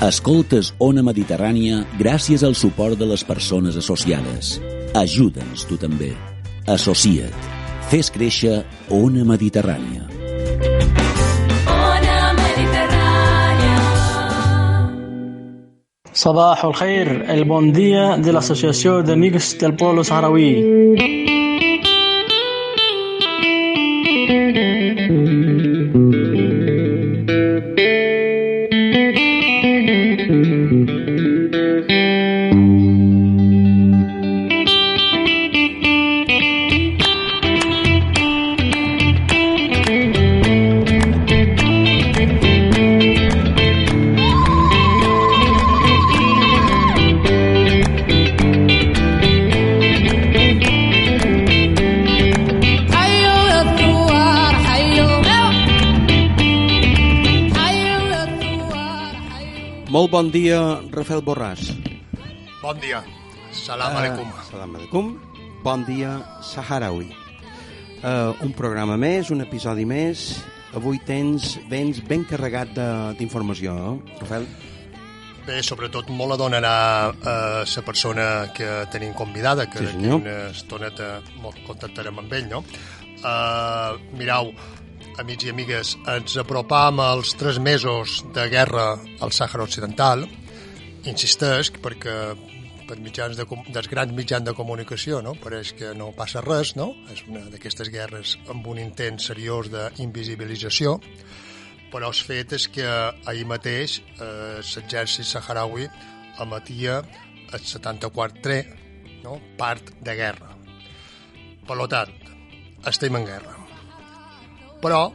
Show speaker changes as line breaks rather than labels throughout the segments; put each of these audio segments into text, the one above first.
Escoltes Ona Mediterrània gràcies al suport de les persones associades. Ajuda'ns tu també. Associa't. Fes créixer Ona Mediterrània.
Ona Mediterrània.
صباح الخير, el bon dia de l'Associació d'Amics del Poble Saharaui.
Molt bon dia, Rafael Borràs.
Bon dia. Salam alaikum.
Salam alaikum. Bon dia, Saharaui. Un programa més, un episodi més. Avui vens ben carregat d'informació, Rafael?
Bé, sobretot molt adonarà la persona que tenim convidada, que d'aquí una estoneta contactarem amb ell, no? Mireu, amics i amigues, ens apropam als 3 mesos de guerra al Sàhara Occidental. Insistesc, perquè per dels grans mitjans de comunicació, no? Pareix que no passa res, no? És una d'aquestes guerres amb un intent seriós d'invisibilització, però el fet és que ahir mateix l'exèrcit saharaui emetia el 74è, no? Part de guerra. Per tant, estem en guerra. Però,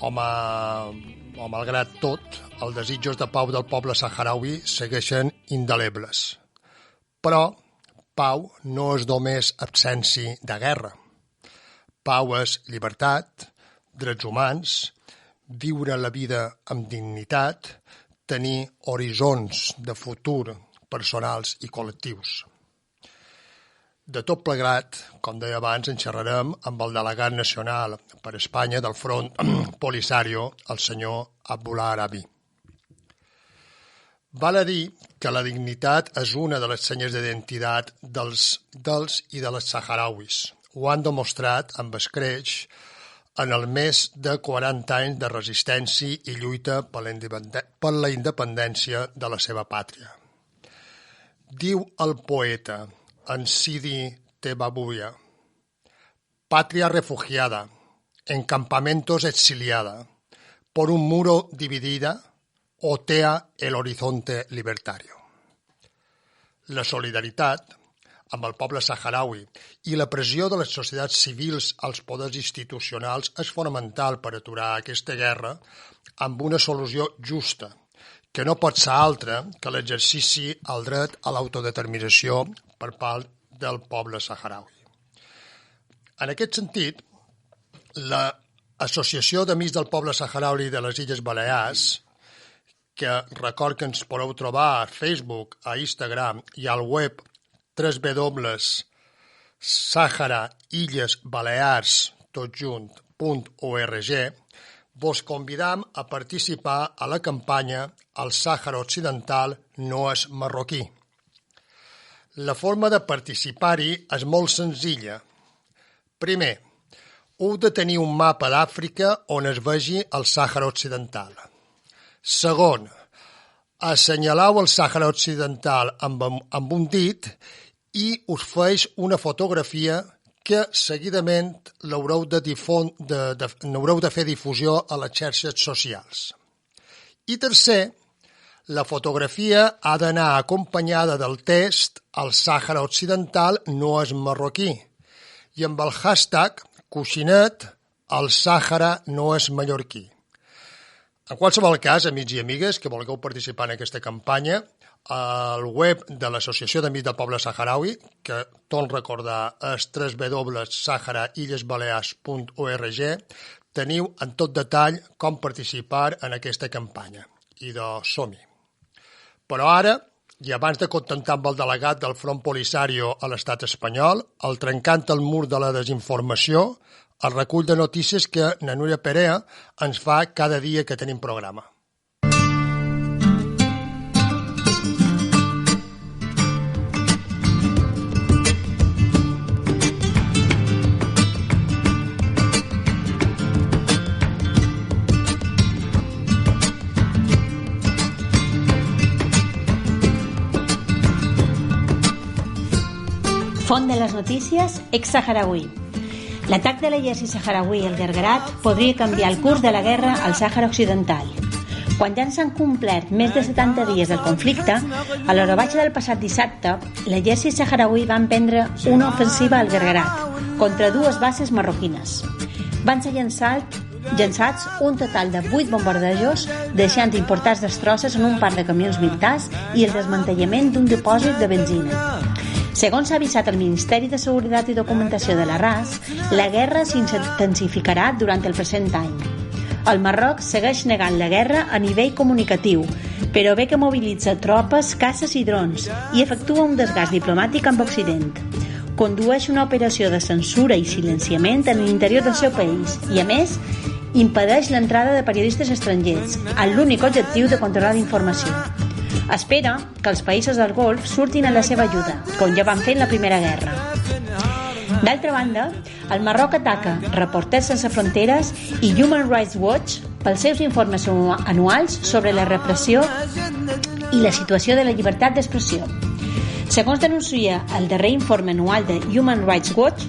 o malgrat tot, els desitjos de pau del poble saharaui segueixen indelebles. Però pau no és només absència de guerra. Pau és llibertat, drets humans, viure la vida amb dignitat, tenir horitzons de futur personals i col·lectius. De tot plegat, com deia abans, en xerrarem amb el delegat nacional per Espanya del Front Polisario, el senyor Abdullah Arabi. Val a dir que la dignitat és una de les senyes d'identitat dels i de les saharauis. Ho han demostrat amb escreix en el més de 40 anys de resistència i lluita per la independència de la seva pàtria. Diu el poeta en Sidi Tebabuya: patria refugiada, en campamentos exiliada, por un muro dividida, otea el horizonte libertario. La solidaritat amb el poble saharaui i la pressió de les societats civils als poders institucionals és fonamental per aturar aquesta guerra amb una solució justa, que no pot ser altra que l'exercici al dret a l'autodeterminació per part del poble saharaui. En aquest sentit, l'Associació d'Amics del Poble Saharaui de les Illes Balears, que record que ens podeu trobar a Facebook, a Instagram i al web www.saharaillesbalears.org, vos convidam a participar a la campanya El Sàhara Occidental no és marroquí. La forma de participar-hi és molt senzilla. Primer, heu de tenir un mapa d'Àfrica on es vegi el Sàhara Occidental. Segon, assenyaleu el Sàhara Occidental amb un dit i us feix una fotografia que seguidament n'haureu de fer difusió a les xarxes socials. I tercer, la fotografia ha d'anar acompanyada del text «El Sàhara Occidental no és marroquí» i amb el hashtag coixinet «El Sàhara no és mallorquí». En qualsevol cas, amics i amigues que vulgueu participar en aquesta campanya, al web de l'Associació d'Amics del Poble Saharaui, que torno a recordar és www.saharaillesbalears.org, teniu en tot detall com participar en aquesta campanya. I som-hi. Però ara, i abans de contentar amb el delegat del Front Polisario a l'estat espanyol, el trencant el mur de la desinformació, el recull de notícies que na Núria Perea ens fa cada dia que tenim programa.
Font de les notícies, ex-saharaui. L'atac de l'exèrcit saharaui al Guerguerat podria canviar el curs de la guerra al Sàhara Occidental. Quan ja s'han complert més de 70 dies del conflicte, a l'hora baixa del passat dissabte, l'exèrcit saharaui va emprendre una ofensiva al Guerguerat contra 2 bases marroquines. Van ser llançats un total de 8 bombardejos, deixant importants destrosses en un parc de camions militars i el desmantellament d'un dipòsit de benzina. Segons s'ha avisat el Ministeri de Seguretat i Documentació de la RAS, la guerra s'intensificarà durant el present any. El Marroc segueix negant la guerra a nivell comunicatiu, però ve que mobilitza tropes, caces i drons i efectua un desgast diplomàtic amb Occident. Condueix una operació de censura i silenciament en l'interior del seu país i, a més, impedeix l'entrada de periodistes estrangers, amb l'únic objectiu de controlar la informació. Espera que els països del Golf surtin a la seva ajuda, com ja van fer en la Primera Guerra. D'altra banda, el Marroc ataca Reporters Sense Fronteres i Human Rights Watch pels seus informes anuals sobre la repressió i la situació de la llibertat d'expressió. Segons denuncia el darrer informe anual de Human Rights Watch,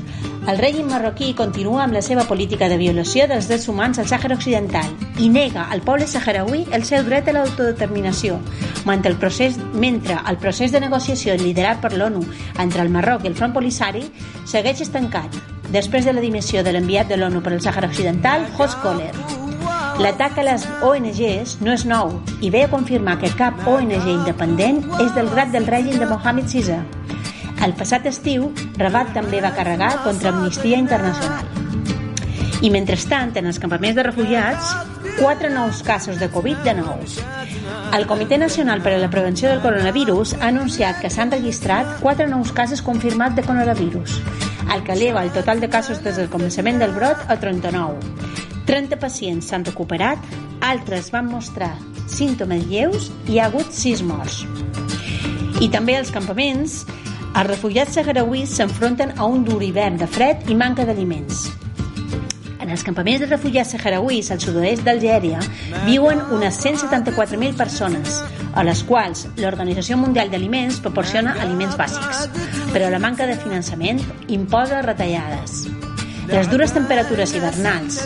el règim marroquí continua amb la seva política de violació dels drets humans al Sàhara Occidental i nega al poble saharaui el seu dret a l'autodeterminació, mentre el procés de negociació liderat per l'ONU entre el Marroc i el Front Polisari segueix estancat, després de la dimissió de l'enviat de l'ONU per al Sàhara Occidental, Jos Kohler. L'atac a les ONGs no és nou i ve a confirmar que cap ONG independent és del grat del règim de Mohammed VI. El passat estiu, Rabat també va carregar contra Amnistia Internacional. I mentrestant, en els campaments de refugiats, 4 nous casos de Covid-19. El Comitè Nacional per a la Prevenció del Coronavirus ha anunciat que s'han registrat 4 nous casos confirmats de coronavirus, el que eleva el total de casos des del començament del brot a 39. 30 pacients s'han recuperat, altres van mostrar símptomes lleus i hi ha hagut 6 morts. I també als campaments, els refugiats saharauis s'enfronten a un dur hivern de fred i manca d'aliments. En els campaments de refugiats saharauis al sud-oest d'Algèria viuen unes 174.000 persones, a les quals l'Organització Mundial d'Aliments proporciona aliments bàsics, però la manca de finançament imposa retallades. Les dures temperatures hivernals,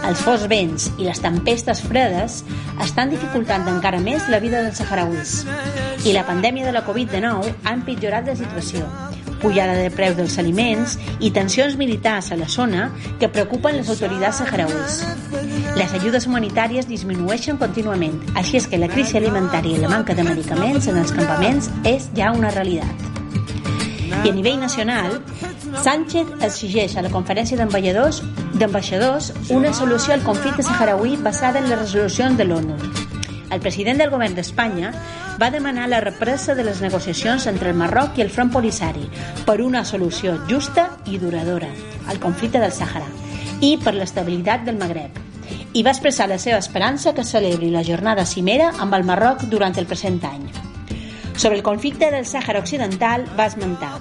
els forts vents i les tempestes fredes estan dificultant encara més la vida dels saharauis. I la pandèmia de la Covid-19 ha empitjorat la situació, pujada de preus dels aliments i tensions militars a la zona que preocupen les autoritats saharauis. Les ajudes humanitàries disminueixen contínuament, així és que la crisi alimentària i la manca de medicaments en els campaments és ja una realitat. I a nivell nacional, Sánchez exigeix a la conferència d'ambaixadors una solució al conflicte saharaui basada en les resolucions de l'ONU. El president del govern d'Espanya va demanar la represa de les negociacions entre el Marroc i el Front Polisari per una solució justa i duradora al conflicte del Sàhara i per l'estabilitat del Magreb. I va expressar la seva esperança que celebri la jornada cimera amb el Marroc durant el present any. Sobre el conflicte del Sàhara Occidental va esmentar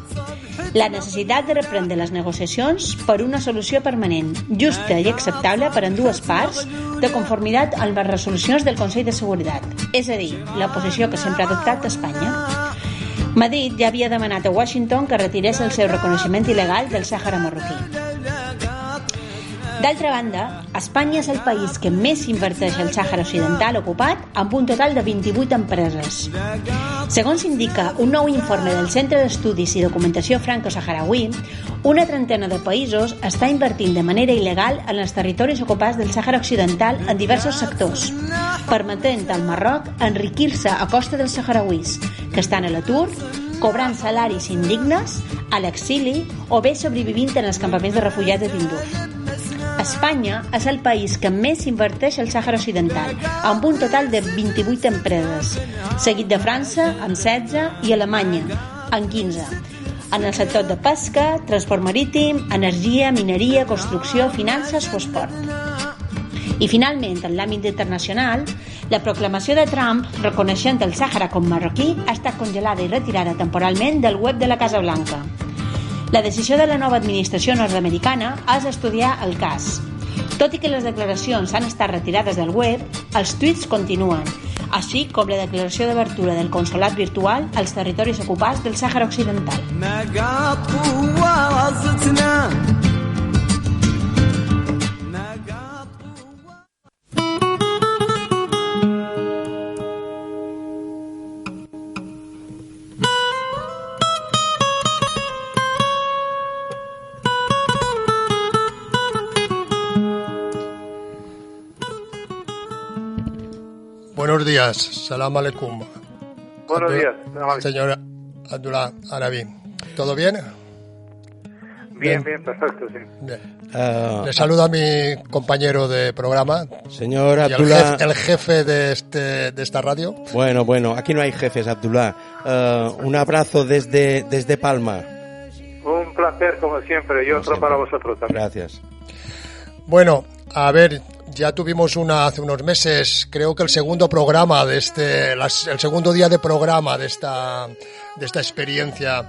la necessitat de reprendre les negociacions per una solució permanent, justa i acceptable per a ambdues parts, de conformitat amb les resolucions del Consell de Seguretat, és a dir, la posició que sempre ha adoptat Espanya. Madrid ja havia demanat a Washington que retirés el seu reconeixement il·legal del Sàhara marroquí. D'altra banda, Espanya és el país que més inverteix al Sàhara Occidental ocupat, amb un total de 28 empreses. Segons indica un nou informe del Centre d'Estudis i Documentació Franco-Saharaui, una trentena de països està invertint de manera il·legal en els territoris ocupats del Sàhara Occidental en diversos sectors, permetent al Marroc enriquir-se a costa dels saharauis, que estan a l'atur, cobrant salaris indignes, a l'exili o bé sobrevivint en els campaments de refugiats de Tinduf. Espanya és el país que més inverteix al Sàhara Occidental, amb un total de 28 empreses, seguit de França, amb 16, i Alemanya, amb 15, en el sector de pesca, transport marítim, energia, mineria, construcció, finances o esport. I finalment, en l'àmbit internacional, la proclamació de Trump reconeixent el Sàhara com marroquí ha estat congelada i retirada temporalment del web de la Casa Blanca. La decisió de la nova administració nord-americana és estudiar el cas. Tot i que les declaracions han estat retirades del web, els tuits continuen, així com la declaració d'obertura del consolat virtual als territoris ocupats del Sàhara Occidental.
Buenos días, salam aleikum.
Buenos días,
señor Abdullah Arabi. ¿Todo bien?
Bien, perfecto, sí.
Bien. Le saluda a mi compañero de programa,
señor Abdullah,
el jefe de esta radio.
Bueno, aquí no hay jefes, Abdullah. Un abrazo desde Palma.
Un placer, como siempre, y otro para vosotros también.
Gracias.
Bueno, a ver, ya tuvimos hace unos meses, creo que el segundo programa el segundo día de programa de esta experiencia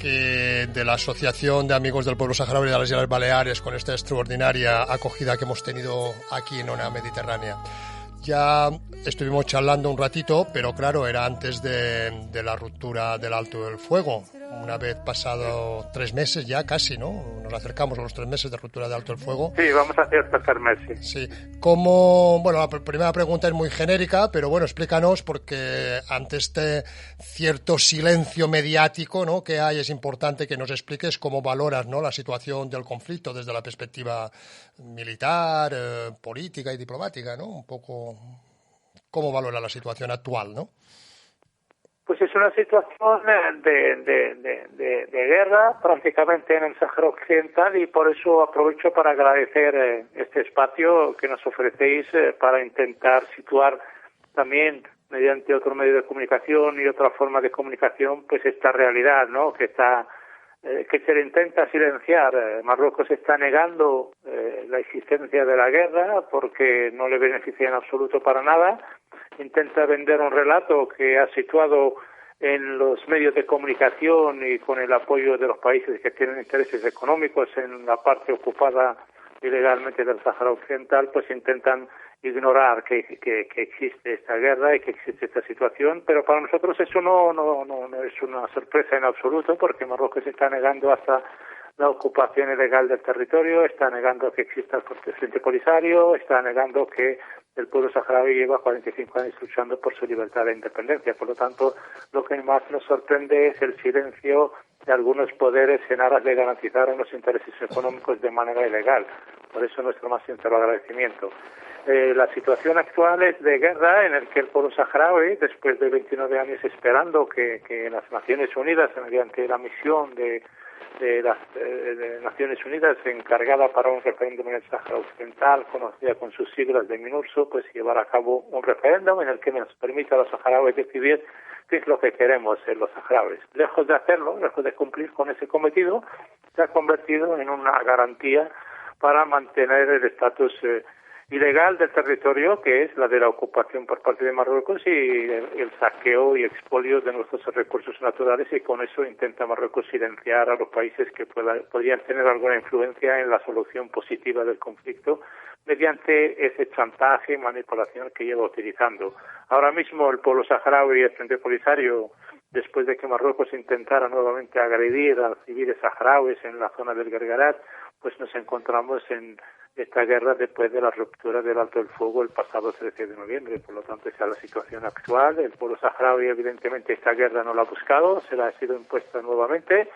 de la Asociación de Amigos del Pueblo Saharaui de las Islas Baleares, con esta extraordinaria acogida que hemos tenido aquí en Ona Mediterránea. Ya estuvimos charlando un ratito, pero claro, era antes de la ruptura del alto del fuego. Una vez pasado 3 meses ya casi, ¿no? Nos acercamos a los 3 meses de ruptura del alto del fuego.
Sí, vamos a hacer el tercer mes, sí.
Sí. Bueno, la primera pregunta es muy genérica, pero bueno, explícanos, porque ante este cierto silencio mediático, ¿no?, que hay, es importante que nos expliques cómo valoras, ¿no?, la situación del conflicto desde la perspectiva militar, política y diplomática, ¿no? Un poco cómo valora la situación actual, ¿no?
Pues es una situación de guerra prácticamente en el Sáhara Occidental, y por eso aprovecho para agradecer este espacio que nos ofrecéis para intentar situar también mediante otro medio de comunicación y otra forma de comunicación pues esta realidad, ¿no?, que se le intenta silenciar. Marruecos está negando la existencia de la guerra porque no le beneficia en absoluto para nada. Intenta vender un relato que ha situado en los medios de comunicación y con el apoyo de los países que tienen intereses económicos en la parte ocupada ilegalmente del Sáhara Occidental, pues intentan ignorar que existe esta guerra y que existe esta situación, pero para nosotros eso no es una sorpresa en absoluto, porque Marruecos está negando hasta la ocupación ilegal del territorio, está negando que exista el Frente Polisario, está negando que el pueblo saharaui lleva 45 años luchando por su libertad e independencia. Por lo tanto, lo que más nos sorprende es el silencio de algunos poderes en aras de garantizar unos intereses económicos de manera ilegal. Por eso nuestro más sincero agradecimiento. La situación actual es de guerra en el que el pueblo saharaui, después de 29 años esperando que las Naciones Unidas, mediante la misión de las Naciones Unidas encargada para un referéndum en el Sáhara Occidental, conocida con sus siglas de MINURSO, pues llevar a cabo un referéndum en el que nos permita a los saharauis decidir qué es lo que queremos en los saharauis. Lejos de hacerlo, lejos de cumplir con ese cometido, se ha convertido en una garantía para mantener el estatus ilegal del territorio, que es la de la ocupación por parte de Marruecos y el saqueo y expolio de nuestros recursos naturales, y con eso intenta Marruecos silenciar a los países que podrían tener alguna influencia en la solución positiva del conflicto mediante ese chantaje y manipulación que lleva utilizando. Ahora mismo el pueblo saharaui y el Frente Polisario, después de que Marruecos intentara nuevamente agredir a civiles saharauis en la zona del Guerguerat, pues nos encontramos en esta guerra después de la ruptura del alto del fuego el pasado 13 de noviembre. Por lo tanto, esa es la situación actual. El pueblo saharaui, evidentemente, esta guerra no la ha buscado, se la ha sido impuesta nuevamente,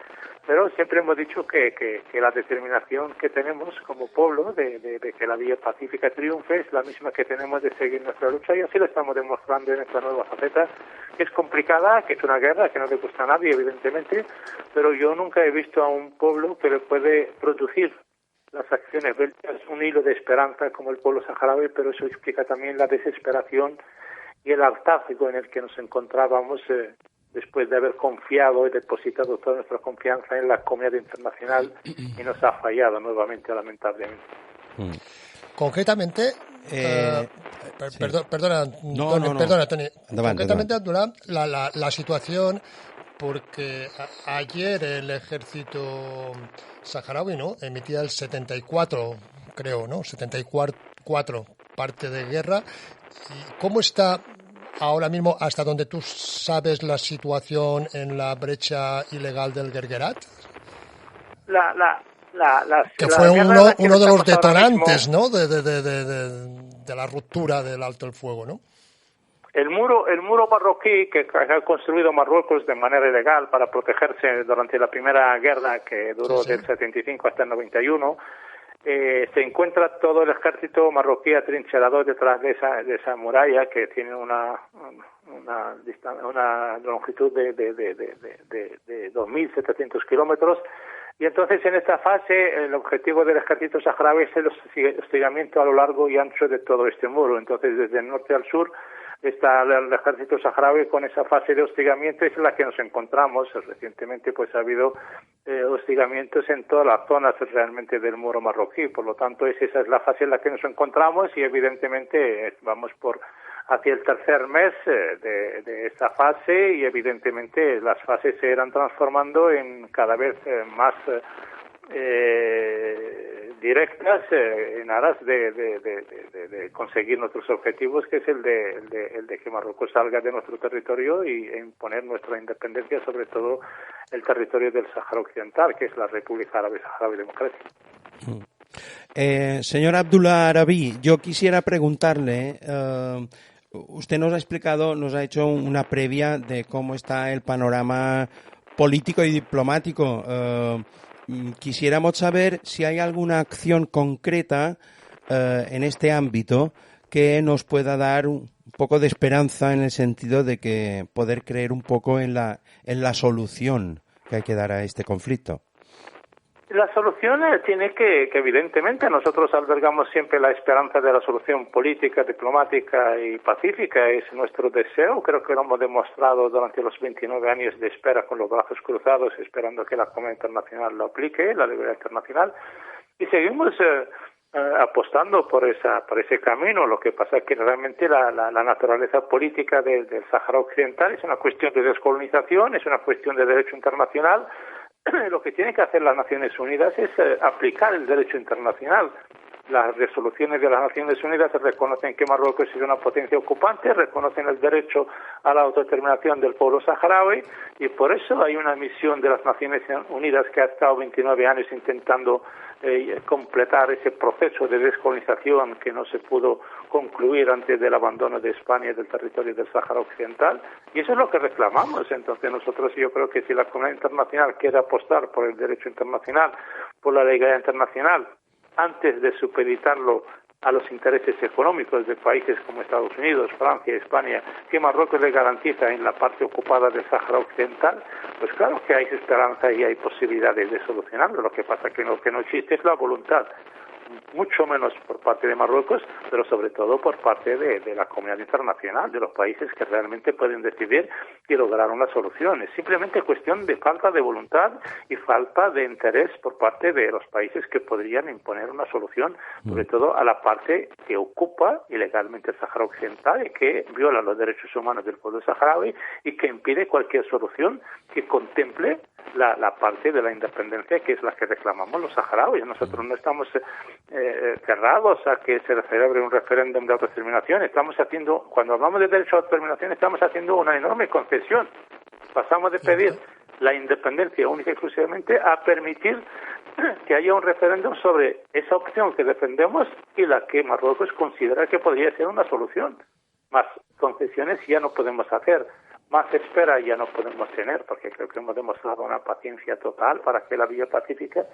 pero siempre hemos dicho que la determinación que tenemos como pueblo de que la vía pacífica triunfe es la misma que tenemos de seguir nuestra lucha, y así lo estamos demostrando en esta nueva faceta, que es complicada, que es una guerra que no le gusta a nadie, evidentemente, pero yo nunca he visto a un pueblo que le puede producir las acciones bélicas un hilo de esperanza como el pueblo saharaui, pero eso explica también la desesperación y el hartazgo en el que nos encontrábamos después de haber confiado y depositado toda nuestra confianza en la comunidad internacional, y nos ha fallado nuevamente, lamentablemente.
Concretamente, perdona, Tony. Concretamente, Abdullah, la situación, porque ayer el ejército saharaui, ¿no?, emitía el 74, creo, ¿no?, 74 parte de guerra. ¿Y cómo está ahora mismo, hasta donde tú sabes, la situación en la brecha ilegal del Guerguerat? Que fue uno de los detonantes, ¿no?, de la ruptura del alto el fuego, ¿no?
El muro marroquí que ha construido Marruecos de manera ilegal para protegerse durante la primera guerra que duró del 75 hasta el 91, se encuentra todo el ejército marroquí atrincherado detrás de esa muralla que tiene una longitud de 2.700 kilómetros. Y entonces en esta fase el objetivo del ejército saharaui es el hostigamiento a lo largo y ancho de todo este muro. Entonces desde el norte al sur está el ejército saharaui con esa fase de hostigamiento, es en la que nos encontramos. Recientemente pues ha habido hostigamientos en todas las zonas realmente del muro marroquí, por lo tanto esa es la fase en la que nos encontramos y evidentemente vamos hacia el tercer mes de esta fase y evidentemente las fases se irán transformando en cada vez más directas en aras de conseguir nuestros objetivos, que es el de que Marruecos salga de nuestro territorio y imponer nuestra independencia, sobre todo el territorio del Sáhara Occidental, que es la República Árabe Saharaui Democrática.
Señor Abdullah Arabi, yo quisiera preguntarle, usted nos ha hecho una previa de cómo está el panorama político y diplomático. Quisiéramos saber si hay alguna acción concreta en este ámbito que nos pueda dar un poco de esperanza en el sentido de que poder creer un poco en la solución que hay que dar a este conflicto.
La solución tiene que evidentemente nosotros albergamos siempre la esperanza de la solución política, diplomática y pacífica, es nuestro deseo. Creo que lo hemos demostrado durante los 29 años de espera con los brazos cruzados, esperando que la comunidad internacional lo aplique, la legalidad internacional, y seguimos apostando por ese camino. Lo que pasa es que realmente la naturaleza política del Sáhara Occidental es una cuestión de descolonización, es una cuestión de derecho internacional. Lo que tienen que hacer las Naciones Unidas es aplicar el derecho internacional. Las resoluciones de las Naciones Unidas reconocen que Marruecos es una potencia ocupante, reconocen el derecho a la autodeterminación del pueblo saharaui y por eso hay una misión de las Naciones Unidas que ha estado 29 años intentando completar ese proceso de descolonización que no se pudo concluir antes del abandono de España del territorio del Sáhara Occidental, y eso es lo que reclamamos. Entonces nosotros, yo creo que si la comunidad internacional quiere apostar por el derecho internacional, por la legalidad internacional, antes de supeditarlo a los intereses económicos de países como Estados Unidos, Francia, España, que Marruecos le garantiza en la parte ocupada del Sáhara Occidental, pues claro que hay esperanza y hay posibilidades de solucionarlo. Lo que pasa es que lo que no existe es la voluntad, mucho menos por parte de Marruecos, pero sobre todo por parte de la comunidad internacional, de los países que realmente pueden decidir y lograr una solución. Es simplemente cuestión de falta de voluntad y falta de interés por parte de los países que podrían imponer una solución, sobre todo a la parte que ocupa ilegalmente el Sáhara Occidental y que viola los derechos humanos del pueblo saharaui y que impide cualquier solución que contemple la parte de la independencia, que es la que reclamamos los saharauis. Nosotros no estamos cerrados a que se celebre un referéndum de autodeterminación. Cuando hablamos de derecho a autodeterminación, estamos haciendo una enorme concesión. Pasamos de pedir la independencia única y exclusivamente a permitir que haya un referéndum sobre esa opción que defendemos y la que Marruecos considera que podría ser una solución. Más concesiones ya no podemos hacer. Más espera ya no podemos tener, porque creo que hemos demostrado una paciencia total para que la vía pacífica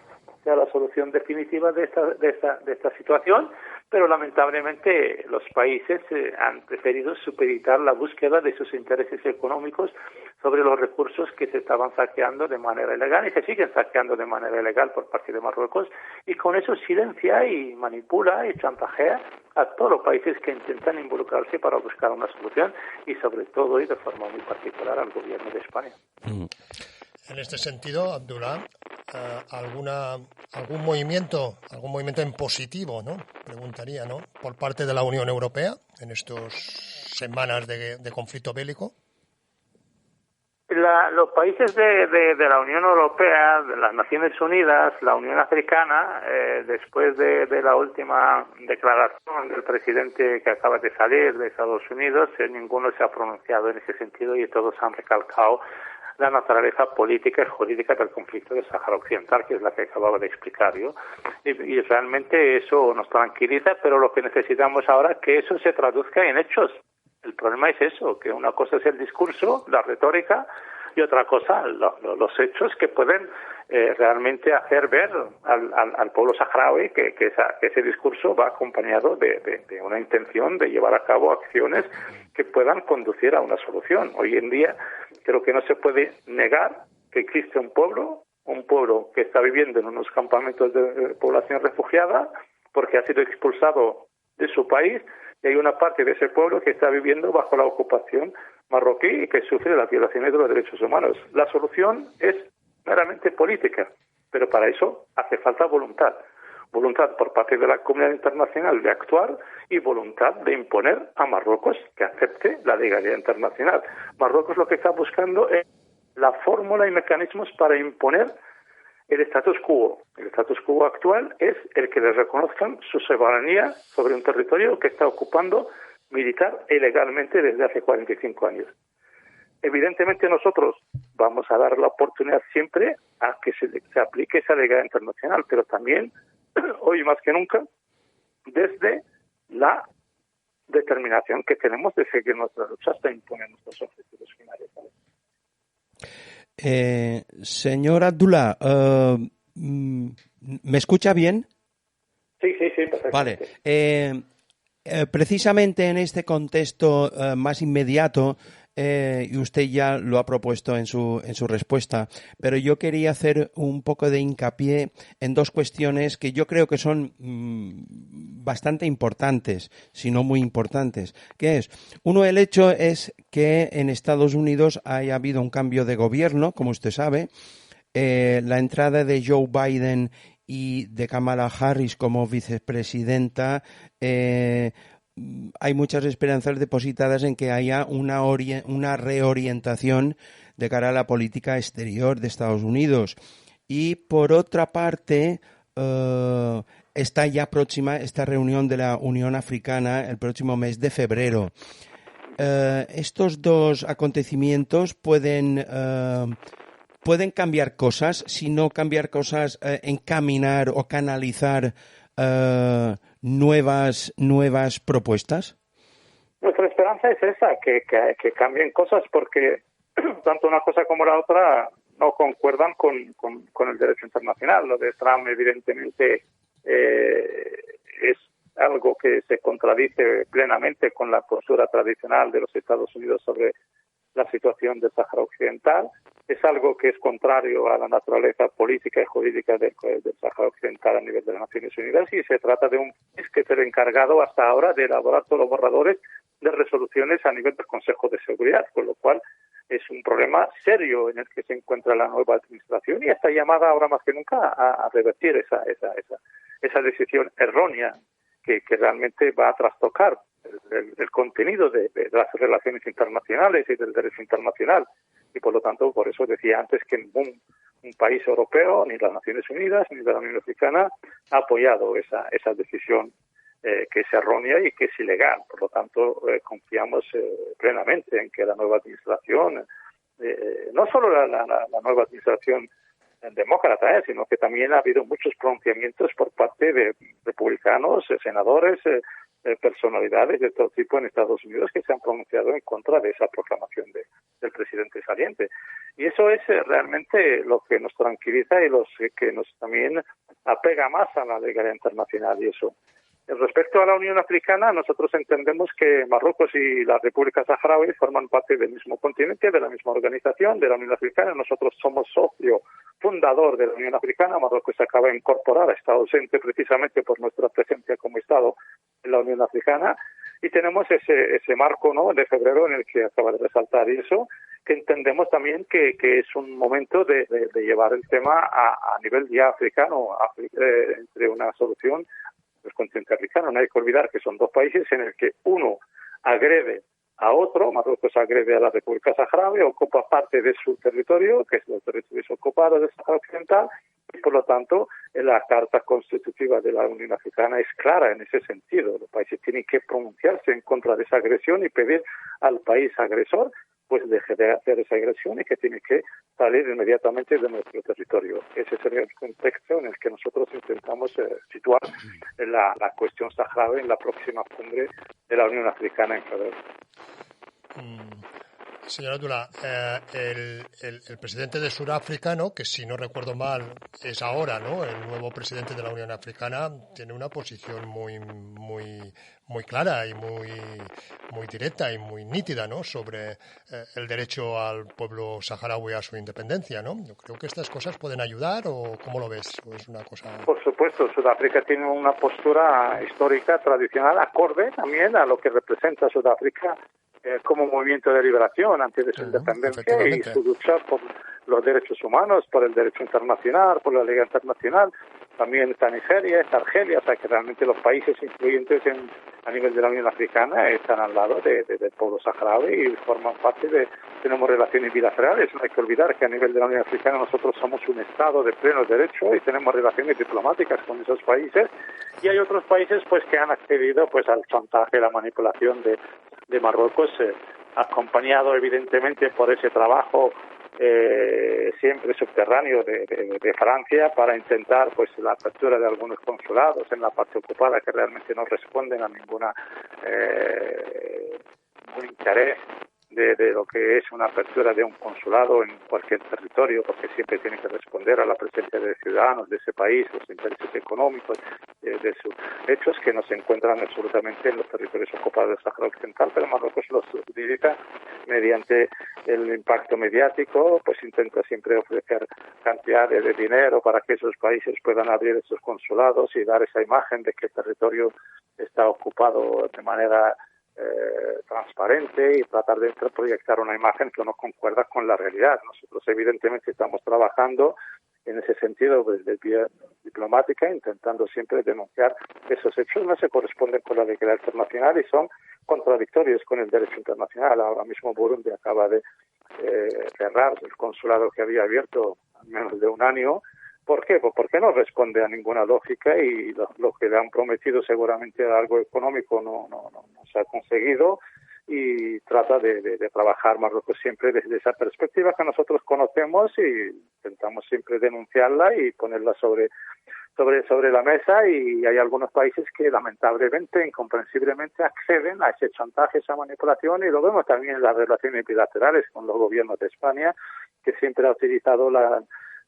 sea la solución definitiva de esta situación, pero lamentablemente los países han preferido supeditar la búsqueda de sus intereses económicos sobre los recursos que se estaban saqueando de manera ilegal y se siguen saqueando de manera ilegal por parte de Marruecos, y con eso silencia y manipula y chantajea a todos los países que intentan involucrarse para buscar una solución, y sobre todo y de forma muy particular al gobierno de España.
En este sentido, Abdullah, algún movimiento en positivo, ¿no?, preguntaría, ¿no?, por parte de la Unión Europea en estas semanas de conflicto bélico.
Los países de la Unión Europea, de las Naciones Unidas, la Unión Africana, después de la última declaración del presidente que acaba de salir de Estados Unidos, ninguno se ha pronunciado en ese sentido y todos han recalcado la naturaleza política y jurídica del conflicto del Sáhara Occidental, que es la que acababa de explicar yo. Y realmente eso nos tranquiliza, pero lo que necesitamos ahora es que eso se traduzca en hechos. El problema es eso, que una cosa es el discurso, la retórica, y otra cosa, los hechos que pueden realmente hacer ver al pueblo saharaui que ese discurso va acompañado de una intención de llevar a cabo acciones que puedan conducir a una solución. Hoy en día creo que no se puede negar que existe un pueblo que está viviendo en unos campamentos de población refugiada porque ha sido expulsado de su país, y hay una parte de ese pueblo que está viviendo bajo la ocupación marroquí y que sufre las violaciones de los derechos humanos. La solución es meramente política, pero para eso hace falta voluntad por parte de la comunidad internacional de actuar y voluntad de imponer a Marruecos que acepte la legalidad internacional. Marruecos lo que está buscando es la fórmula y mecanismos para imponer el status quo. El status quo actual es el que le reconozcan su soberanía sobre un territorio que está ocupando militar e ilegalmente desde hace 45 años. Evidentemente nosotros vamos a dar la oportunidad siempre a que se aplique esa legalidad internacional, pero también, hoy más que nunca, desde la determinación que tenemos de seguir nuestra lucha hasta imponer nuestros objetivos finales.
Señor Abdullah, ¿me escucha bien?
Sí, perfectamente.
Vale. Precisamente en este contexto más inmediato, y usted ya lo ha propuesto en su respuesta, pero yo quería hacer un poco de hincapié en dos cuestiones que yo creo que son bastante importantes, si no muy importantes. ¿Qué es? Uno, el hecho es que en Estados Unidos haya habido un cambio de gobierno, como usted sabe, la entrada de Joe Biden y de Kamala Harris como vicepresidenta. Hay muchas esperanzas depositadas en que haya una reorientación de cara a la política exterior de Estados Unidos. Y por otra parte, está ya próxima esta reunión de la Unión Africana el próximo mes de febrero. Estos dos acontecimientos pueden cambiar cosas, si no cambiar cosas, encaminar o canalizar nuevas propuestas.
Nuestra esperanza es esa, que cambien cosas, porque tanto una cosa como la otra no concuerdan con el derecho internacional. Lo de Trump evidentemente es algo que se contradice plenamente con la postura tradicional de los Estados Unidos sobre la situación del Sáhara Occidental. Es algo que es contrario a la naturaleza política y jurídica del Sáhara Occidental a nivel de las Naciones Unidas, y se trata de un país que es el encargado hasta ahora de elaborar todos los borradores de resoluciones a nivel del Consejo de Seguridad, con lo cual es un problema serio en el que se encuentra la nueva administración, y está llamada ahora más que nunca a revertir esa decisión errónea que realmente va a trastocar el contenido de las relaciones internacionales y del derecho internacional. Y por lo tanto, por eso decía antes que un país europeo, ni las Naciones Unidas, ni la Unión Africana, ha apoyado esa decisión que es errónea y que es ilegal. Por lo tanto, confiamos plenamente en que la nueva administración, no solo la nueva administración demócrata, sino que también ha habido muchos pronunciamientos por parte de republicanos, senadores, personalidades de todo tipo en Estados Unidos que se han pronunciado en contra de esa proclamación del presidente saliente. Y eso es realmente lo que nos tranquiliza y que nos también apega más a la legalidad internacional. Y eso. Respecto a la Unión Africana, nosotros entendemos que Marruecos y la República Saharaui forman parte del mismo continente, de la misma organización, de la Unión Africana. Nosotros somos socio fundador de la Unión Africana. Marruecos se acaba de incorporar, está ausente precisamente por nuestra presencia como Estado en la Unión Africana, y tenemos ese marco, ¿no?, de febrero en el que acaba de resaltar, y eso que entendemos también que es un momento de llevar el tema a nivel ya africano, entre una solución del continente africano. No hay que olvidar que son dos países en el que uno agrede a otro. Marruecos agrede a la República Saharaui, ocupa parte de su territorio, que es los territorios ocupados del Sáhara Occidental, y por lo tanto la Carta Constitutiva de la Unión Africana es clara en ese sentido. Los países tienen que pronunciarse en contra de esa agresión y pedir al país agresor pues deje de hacer esa agresión y que tiene que salir inmediatamente de nuestro territorio. Ese sería el contexto en el que nosotros intentamos situar la cuestión saharaui en la próxima cumbre de la Unión Africana en febrero.
Señor Abdullah, el presidente de Sudáfrica, ¿no?, que si no recuerdo mal es ahora, ¿no?, el nuevo presidente de la Unión Africana, tiene una posición muy clara y muy directa y muy nítida, ¿no?, sobre el derecho al pueblo saharaui a su independencia, ¿no? Yo creo que estas cosas pueden ayudar, ¿o cómo lo ves? ¿O es una cosa...?
Por supuesto, Sudáfrica tiene una postura histórica, tradicional, acorde también a lo que representa Sudáfrica como movimiento de liberación antes de su independencia y su lucha por los derechos humanos, por el derecho internacional, por la ley internacional. También está Nigeria, está Argelia, o sea que realmente los países influyentes a nivel de la Unión Africana están al lado del pueblo saharaui y forman parte tenemos relaciones bilaterales. No hay que olvidar que a nivel de la Unión Africana nosotros somos un Estado de pleno derecho y tenemos relaciones diplomáticas con esos países, y hay otros países pues que han accedido pues al chantaje, la manipulación de Marruecos, acompañado evidentemente por ese trabajo siempre subterráneo de Francia para intentar pues la apertura de algunos consulados en la parte ocupada que realmente no responden a ningún interés de lo que es una apertura de un consulado en cualquier territorio, porque siempre tiene que responder a la presencia de ciudadanos de ese país, los intereses económicos de sus hechos que no se encuentran absolutamente en los territorios ocupados del Sáhara Occidental, pero Marruecos los utiliza mediante el impacto mediático, pues intenta siempre ofrecer cantidades de dinero para que esos países puedan abrir esos consulados y dar esa imagen de que el territorio está ocupado de manera transparente y tratar de proyectar una imagen que no concuerda con la realidad. Nosotros evidentemente estamos trabajando en ese sentido desde vía diplomática, intentando siempre denunciar que esos hechos no se corresponden con la legalidad internacional y son contradictorios con el derecho internacional. Ahora mismo Burundi acaba de cerrar el consulado que había abierto en menos de un año. ¿Por qué? Pues porque no responde a ninguna lógica y lo que le han prometido seguramente algo económico no se ha conseguido, y trata de trabajar Marruecos siempre desde esa perspectiva que nosotros conocemos y intentamos siempre denunciarla y ponerla sobre la mesa, y hay algunos países que lamentablemente, incomprensiblemente acceden a ese chantaje, esa manipulación, y lo vemos también en las relaciones bilaterales con los gobiernos de España, que siempre ha utilizado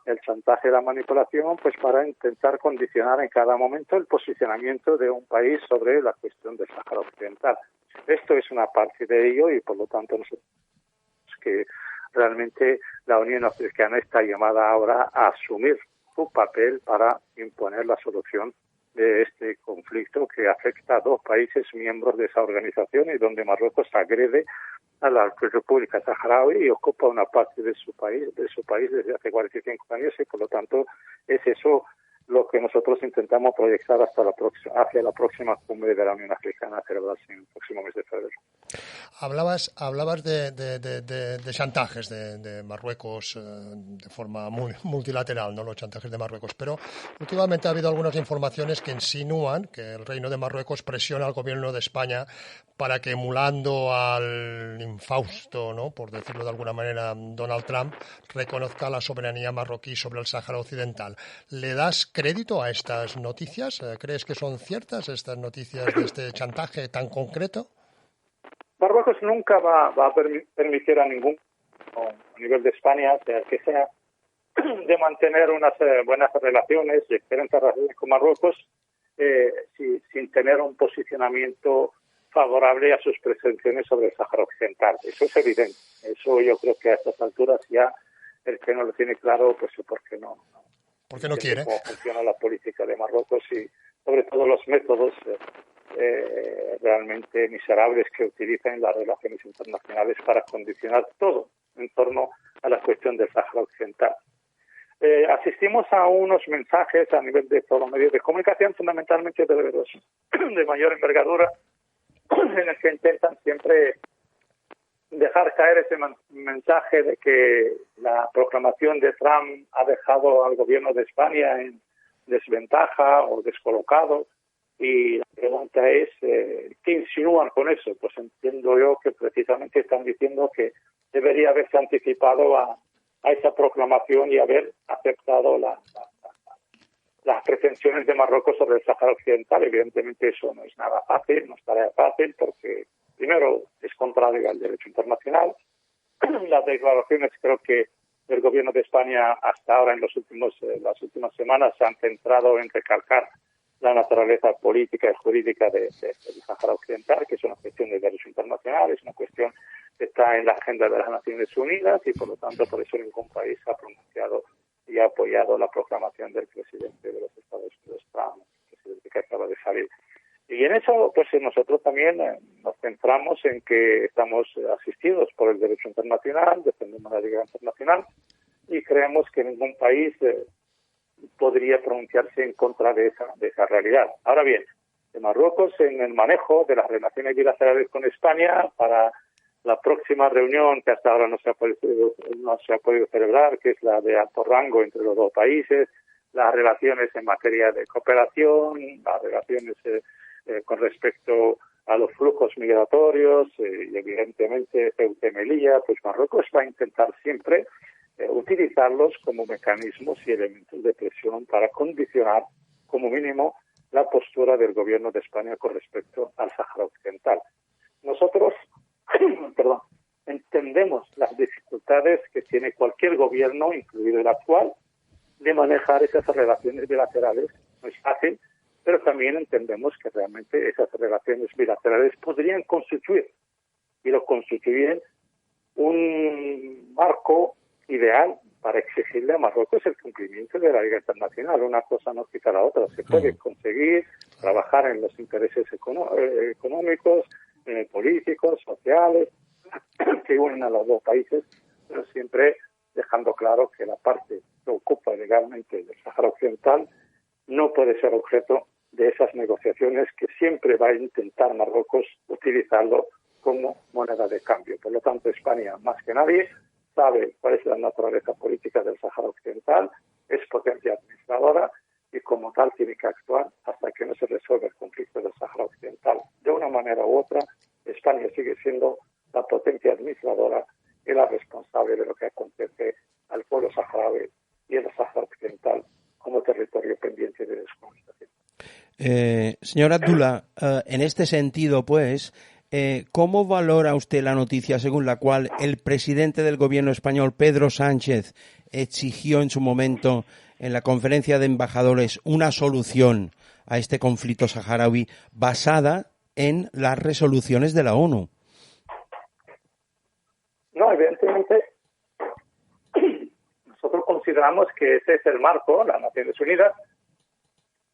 el chantaje y la manipulación pues para intentar condicionar en cada momento el posicionamiento de un país sobre la cuestión del Sáhara Occidental. Esto es una parte de ello y por lo tanto nosotros que realmente la Unión Africana está llamada ahora a asumir su papel para imponer la solución de este conflicto que afecta a dos países miembros de esa organización y donde Marruecos agrede a la República Saharaui y ocupa una parte de su país desde hace 45 años, y por lo tanto es eso lo que nosotros intentamos proyectar hacia la próxima cumbre de la Unión Africana a celebrarse en el próximo mes de febrero.
Hablabas de chantajes de Marruecos de forma multilateral, ¿no?, los chantajes de Marruecos, pero últimamente ha habido algunas informaciones que insinúan que el Reino de Marruecos presiona al gobierno de España para que, emulando al infausto, ¿no?, por decirlo de alguna manera, Donald Trump, reconozca la soberanía marroquí sobre el Sáhara Occidental. ¿Le das crédito a estas noticias? ¿Crees que son ciertas estas noticias de este chantaje tan concreto?
Marruecos nunca va a permitir a ningún, a nivel de España, que sea de mantener unas buenas relaciones y excelentes relaciones con Marruecos sin tener un posicionamiento favorable a sus pretensiones sobre el Sáhara Occidental. Eso es evidente. Eso yo creo que a estas alturas ya el que no lo tiene claro, pues porque no.
Porque no quiere.
Cómo funciona la política de Marruecos y sobre todo los métodos realmente miserables que utilizan las relaciones internacionales para condicionar todo en torno a la cuestión del Sáhara Occidental. Asistimos a unos mensajes a nivel de todos los medios de comunicación, fundamentalmente de mayor envergadura, en el que intentan siempre dejar caer ese mensaje de que la proclamación de Trump ha dejado al gobierno de España en desventaja o descolocado. Y la pregunta es, ¿qué insinúan con eso? Pues entiendo yo que precisamente están diciendo que debería haberse anticipado a esa proclamación y haber aceptado las pretensiones de Marruecos sobre el Sáhara Occidental. Evidentemente eso no es nada fácil, no es tarea fácil, porque primero es contrario al derecho internacional. Las declaraciones, creo que el gobierno de España hasta ahora en las últimas semanas se han centrado en recalcar la naturaleza política y jurídica del Sáhara Occidental, que es una cuestión de derecho internacional, es una cuestión que está en la agenda de las Naciones Unidas y por lo tanto por eso ningún país ha pronunciado y ha apoyado la proclamación del presidente de los Estados Unidos, Trump, el presidente que acaba de salir. Y en eso, pues nosotros también nos centramos en que estamos asistidos por el derecho internacional, defendemos la Liga Internacional y creemos que ningún país podría pronunciarse en contra de esa realidad. Ahora bien, de Marruecos en el manejo de las relaciones bilaterales con España para la próxima reunión que hasta ahora no se ha podido celebrar, que es la de alto rango entre los dos países, las relaciones en materia de cooperación, las relaciones con respecto a los flujos migratorios y evidentemente Ceuta y Melilla, pues Marruecos va a intentar siempre utilizarlos como mecanismos y elementos de presión para condicionar como mínimo la postura del gobierno de España con respecto al Sáhara Occidental. Nosotros entendemos las dificultades que tiene cualquier gobierno, incluido el actual, de manejar esas relaciones bilaterales. No es fácil, pero también entendemos que realmente esas relaciones bilaterales podrían constituir, y lo constituyen, un marco ideal para exigirle a Marruecos el cumplimiento de la Liga Internacional. Una cosa no quita la otra. Se puede conseguir trabajar en los intereses económicos, políticos, sociales, que unen a los dos países, pero siempre dejando claro que la parte que ocupa legalmente del Sáhara Occidental no puede ser objeto de esas negociaciones que siempre va a intentar Marruecos utilizarlo como moneda de cambio. Por lo tanto, España, más que nadie, sabe cuál es la naturaleza política del Sáhara Occidental, es potencia administradora y como tal tiene que actuar hasta que no se resuelva el conflicto del Sáhara Occidental. De una manera u otra, España sigue siendo la potencia administradora y la responsable de lo que acontece al pueblo saharaui y el Sáhara Occidental como territorio pendiente de descolonización.
Señor Abdullah, en este sentido, pues, ¿cómo valora usted la noticia según la cual el presidente del gobierno español, Pedro Sánchez, exigió en su momento en la conferencia de embajadores una solución a este conflicto saharaui basada en las resoluciones de la ONU?
No, evidentemente, nosotros consideramos que ese es el marco, las Naciones Unidas.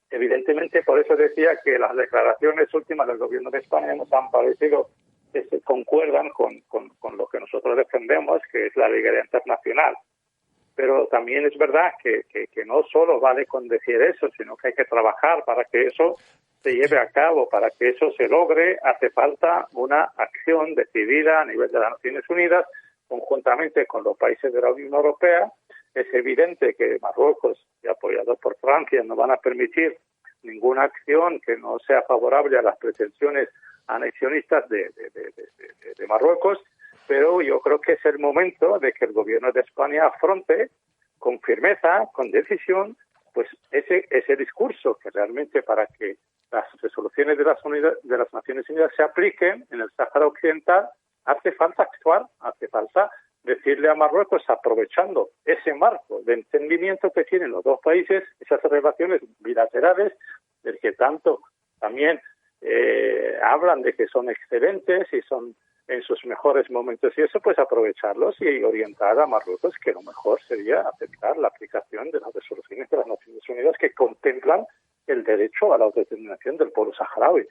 Evidentemente, por eso decía que las declaraciones últimas del gobierno de España nos han parecido que se concuerdan con lo que nosotros defendemos, que es la legalidad internacional. Pero también es verdad que no solo vale con decir eso, sino que hay que trabajar para que eso se lleve a cabo, para que eso se logre. Hace falta una acción decidida a nivel de las Naciones Unidas, conjuntamente con los países de la Unión Europea. Es evidente que Marruecos, y apoyado por Francia, no van a permitir ninguna acción que no sea favorable a las pretensiones anexionistas de Marruecos, pero yo creo que es el momento de que el gobierno de España afronte con firmeza, con decisión, pues ese discurso que realmente para que las resoluciones de las Naciones Unidas se apliquen en el Sáhara Occidental hace falta actuar, hace falta decirle a Marruecos, aprovechando ese marco de entendimiento que tienen los dos países, esas relaciones bilaterales, del que tanto también hablan de que son excelentes y son en sus mejores momentos, y eso pues aprovecharlos y orientar a Marruecos que lo mejor sería aceptar la aplicación de las resoluciones de las Naciones Unidas que contemplan el derecho a la autodeterminación del pueblo saharaui.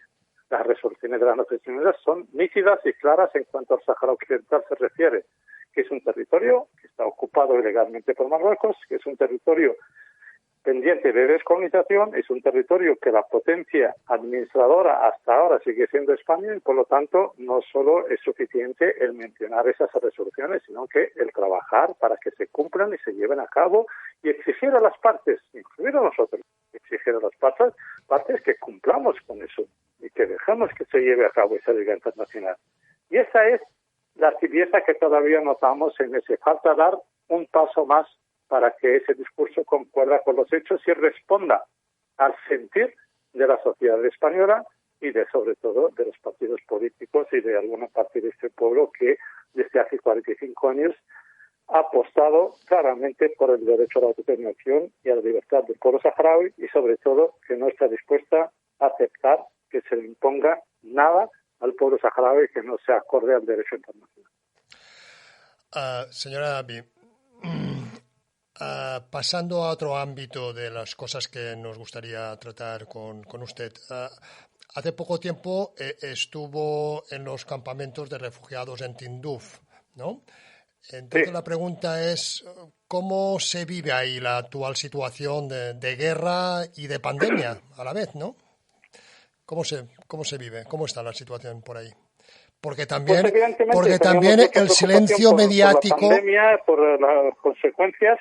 Las resoluciones de las Naciones Unidas son nítidas y claras en cuanto al Sáhara Occidental se refiere, que es un territorio que está ocupado ilegalmente por Marruecos, que es un territorio pendiente de descolonización, es un territorio que la potencia administradora hasta ahora sigue siendo España y por lo tanto no solo es suficiente el mencionar esas resoluciones, sino que el trabajar para que se cumplan y se lleven a cabo y exigir a las partes, incluir a nosotros, exigir a las partes que cumplamos con eso y que dejemos que se lleve a cabo esa liga internacional. Y esa es la tibieza que todavía notamos en ese falta dar un paso más para que ese discurso concuerda con los hechos y responda al sentir de la sociedad española y sobre todo de los partidos políticos y de alguna parte de este pueblo que desde hace 45 años ha apostado claramente por el derecho a la autodeterminación y a la libertad del pueblo saharaui y sobre todo que no está dispuesta a aceptar que se le imponga nada al pueblo saharaui que no se acorde al derecho internacional.
Señora Abi, pasando a otro ámbito de las cosas que nos gustaría tratar con usted, hace poco tiempo estuvo en los campamentos de refugiados en Tinduf, ¿no? Entonces sí. La pregunta es, ¿cómo se vive ahí la actual situación de guerra y de pandemia a la vez, ¿no? ¿Cómo se vive? ¿Cómo está la situación por ahí? Porque también el silencio mediático...
Por la pandemia, por las consecuencias,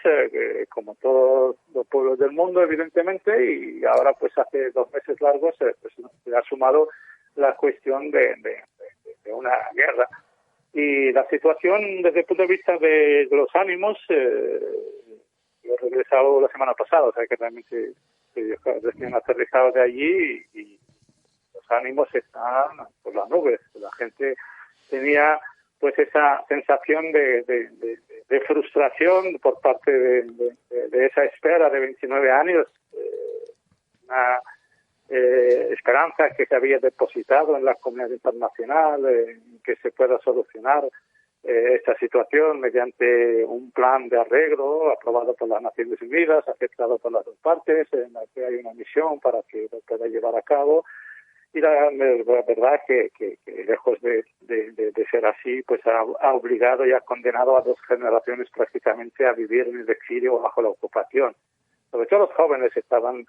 como todos los pueblos del mundo, evidentemente, y ahora pues hace 2 meses largos pues se ha sumado la cuestión de una guerra. Y la situación desde el punto de vista de los ánimos, yo he regresado la semana pasada, o sea que realmente recién aterrizado de allí y los ánimos están por las nubes. La gente tenía pues esa sensación de frustración por parte de esa espera de 29 años, una esperanza que se había depositado en la comunidad internacional, que se pueda solucionar esta situación mediante un plan de arreglo aprobado por las Naciones Unidas, aceptado por las dos partes, en la que hay una misión para que lo pueda llevar a cabo. Y la verdad que lejos de ser así, pues ha obligado y ha condenado a 2 generaciones prácticamente a vivir en el exilio o bajo la ocupación. Sobre todo los jóvenes estaban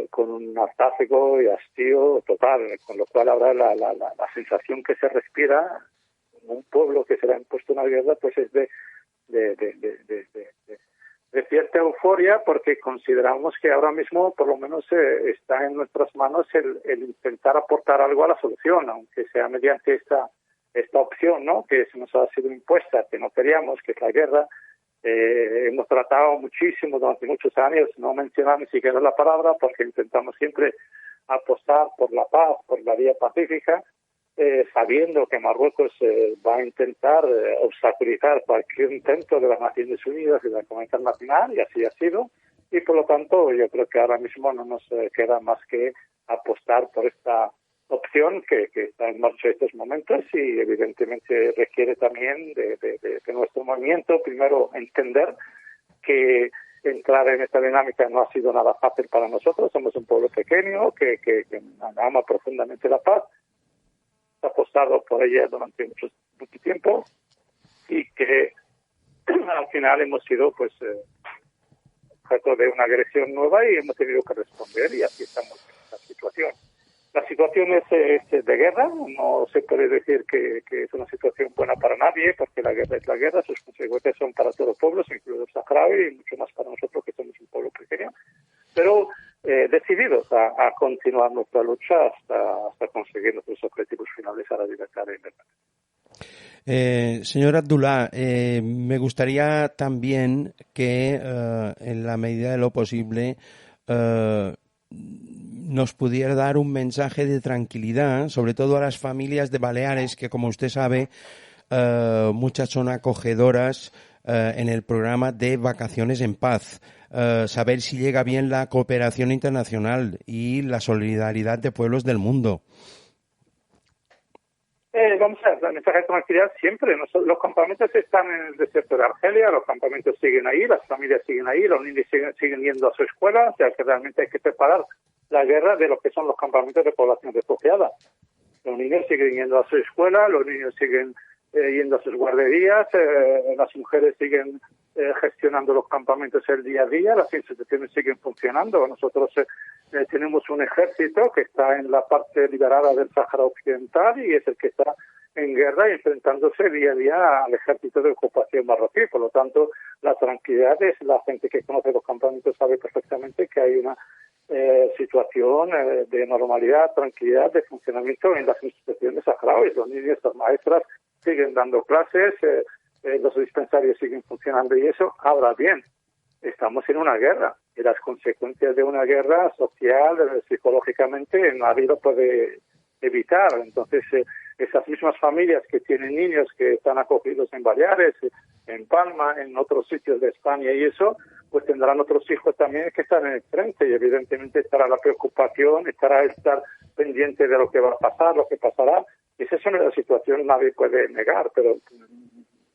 con un hartazgo y hastío total, con lo cual ahora la sensación que se respira en un pueblo que se le ha impuesto una guerra, pues es de cierta euforia, porque consideramos que ahora mismo por lo menos está en nuestras manos el intentar aportar algo a la solución, aunque sea mediante esta opción, ¿no?, que se nos ha sido impuesta, que no queríamos, que es la guerra. Hemos tratado muchísimo durante muchos años no mencionar ni siquiera la palabra, porque intentamos siempre apostar por la paz, por la vía pacífica, sabiendo que Marruecos va a intentar obstaculizar cualquier intento de las Naciones Unidas y de la comunidad internacional, y así ha sido, y por lo tanto yo creo que ahora mismo no nos queda más que apostar por esta opción que está en marcha en estos momentos, y evidentemente requiere también de nuestro movimiento, primero entender que entrar en esta dinámica no ha sido nada fácil para nosotros. Somos un pueblo pequeño que ama profundamente la paz, ha apostado por ella durante mucho tiempo, y que al final hemos sido pues objeto de una agresión nueva y hemos tenido que responder, y así estamos en esta situación. La situación es de guerra, no se puede decir que es una situación buena para nadie, porque la guerra es la guerra, sus consecuencias son para todos los pueblos, incluido el saharaui, y mucho más para nosotros que somos un pueblo pequeño, pero decididos a continuar nuestra lucha hasta conseguir nuestros objetivos finales a la libertad e independencia.
Señor Abdullah, me gustaría también que en la medida de lo posible nos pudiera dar un mensaje de tranquilidad, sobre todo a las familias de Baleares, que como usted sabe, muchas son acogedoras en el programa de Vacaciones en Paz. Saber si llega bien la cooperación internacional y la solidaridad de pueblos del mundo.
Vamos a ver, el mensaje de tranquilidad siempre. Los campamentos están en el desierto de Argelia, los campamentos siguen ahí, las familias siguen ahí, los niños siguen yendo a su escuela, o sea que realmente hay que separar la guerra de lo que son los campamentos de población refugiada. Los niños siguen yendo a su escuela, los niños siguen yendo a sus guarderías, las mujeres siguen gestionando los campamentos el día a día, las instituciones siguen funcionando. Nosotros tenemos un ejército que está en la parte liberada del Sáhara Occidental y es el que está en guerra y enfrentándose día a día al ejército de ocupación marroquí. Por lo tanto, la tranquilidad es, la gente que conoce los campamentos sabe perfectamente que hay una situación de normalidad, tranquilidad, de funcionamiento en las instituciones saharauis. Los niños, las maestras siguen dando clases, los dispensarios siguen funcionando y eso. Ahora bien, estamos en una guerra y las consecuencias de una guerra social, psicológicamente, nadie lo puede evitar. Entonces, esas mismas familias que tienen niños que están acogidos en Baleares, en Palma, en otros sitios de España y eso, pues tendrán otros hijos también que están en el frente y evidentemente estará la preocupación, estará estar pendiente de lo que va a pasar, lo que pasará. Esa es una situación nadie puede negar, pero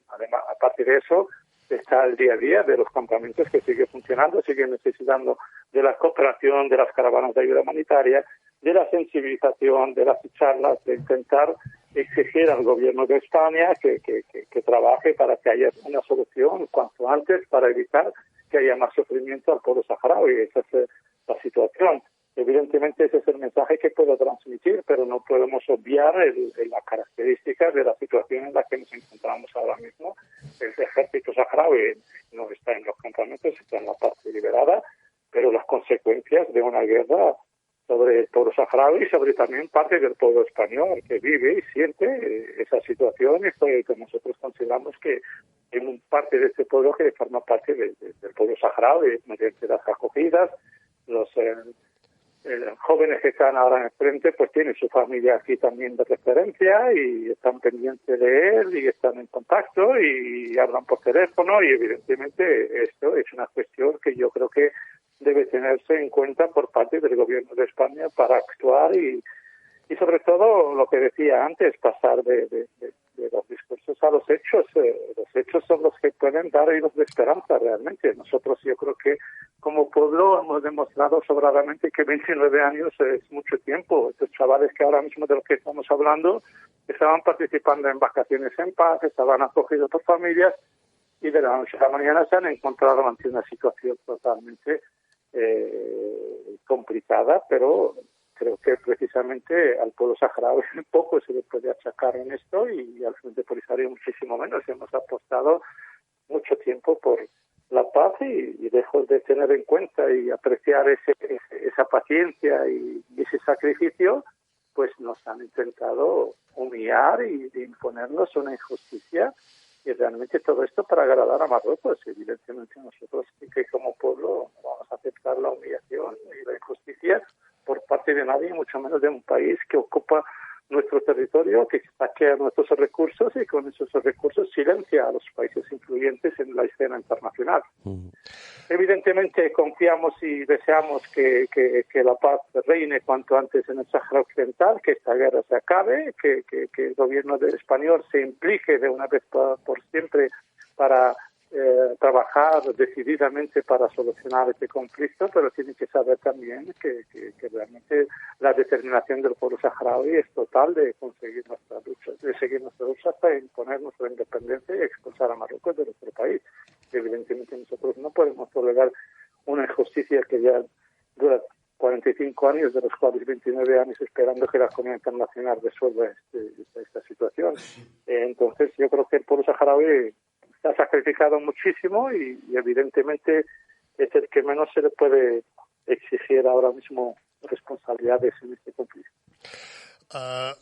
además, aparte de eso, está el día a día de los campamentos que sigue funcionando, sigue necesitando de la cooperación, de las caravanas de ayuda humanitaria, de la sensibilización, de las charlas, de intentar exigir al gobierno de España que trabaje para que haya una solución cuanto antes para evitar que haya más sufrimiento al pueblo saharaui. Esa es la situación. Evidentemente ese es el mensaje que puedo transmitir, pero no podemos obviar las características de la situación en la que nos encontramos ahora mismo. El ejército saharaui no está en los campamentos, está en la parte liberada, pero las consecuencias de una guerra sobre el pueblo saharaui y sobre también parte del pueblo español que vive y siente esa situación, esto que nosotros consideramos que hay parte de este pueblo que forma parte del pueblo saharaui mediante las acogidas, los jóvenes que están ahora en frente pues tienen su familia aquí también de referencia y están pendientes de él y están en contacto y hablan por teléfono y evidentemente esto es una cuestión que yo creo que debe tenerse en cuenta por parte del gobierno de España para actuar y sobre todo lo que decía antes, pasar de los discursos a los hechos. Los hechos son los que pueden dar hilos de esperanza realmente. Nosotros yo creo que como pueblo hemos demostrado sobradamente que 29 años es mucho tiempo. Estos chavales que ahora mismo de los que estamos hablando estaban participando en vacaciones en paz, estaban acogidos por familias y de la noche a la mañana se han encontrado ante una situación totalmente complicada, pero creo que precisamente al pueblo saharaui poco se le puede achacar en esto y al Frente Polisario muchísimo menos. Hemos apostado mucho tiempo por la paz y lejos de tener en cuenta y apreciar esa paciencia y ese sacrificio, pues nos han intentado humillar y imponernos una injusticia. Y realmente todo esto para agradar a Marruecos. Evidentemente nosotros que como pueblo no vamos a aceptar la humillación y la injusticia por parte de nadie, mucho menos de un país que ocupa nuestro territorio, que saquea nuestros recursos y con esos recursos silencia a los países influyentes en la escena internacional. Evidentemente confiamos y deseamos que la paz reine cuanto antes en el Sáhara Occidental, que esta guerra se acabe, que el gobierno español se implique de una vez por siempre para trabajar decididamente para solucionar este conflicto, pero tiene que saber también que realmente la determinación del pueblo saharaui es total de conseguir nuestra lucha, de seguir nuestra lucha hasta imponer nuestra independencia y expulsar a Marruecos de nuestro país. Evidentemente nosotros no podemos tolerar una injusticia que ya dura 45 años, de los cuales 29 años esperando que la comunidad internacional resuelva esta situación. Entonces yo creo que el pueblo saharaui se ha sacrificado muchísimo y evidentemente es el que menos se le puede exigir ahora mismo responsabilidades en este conflicto.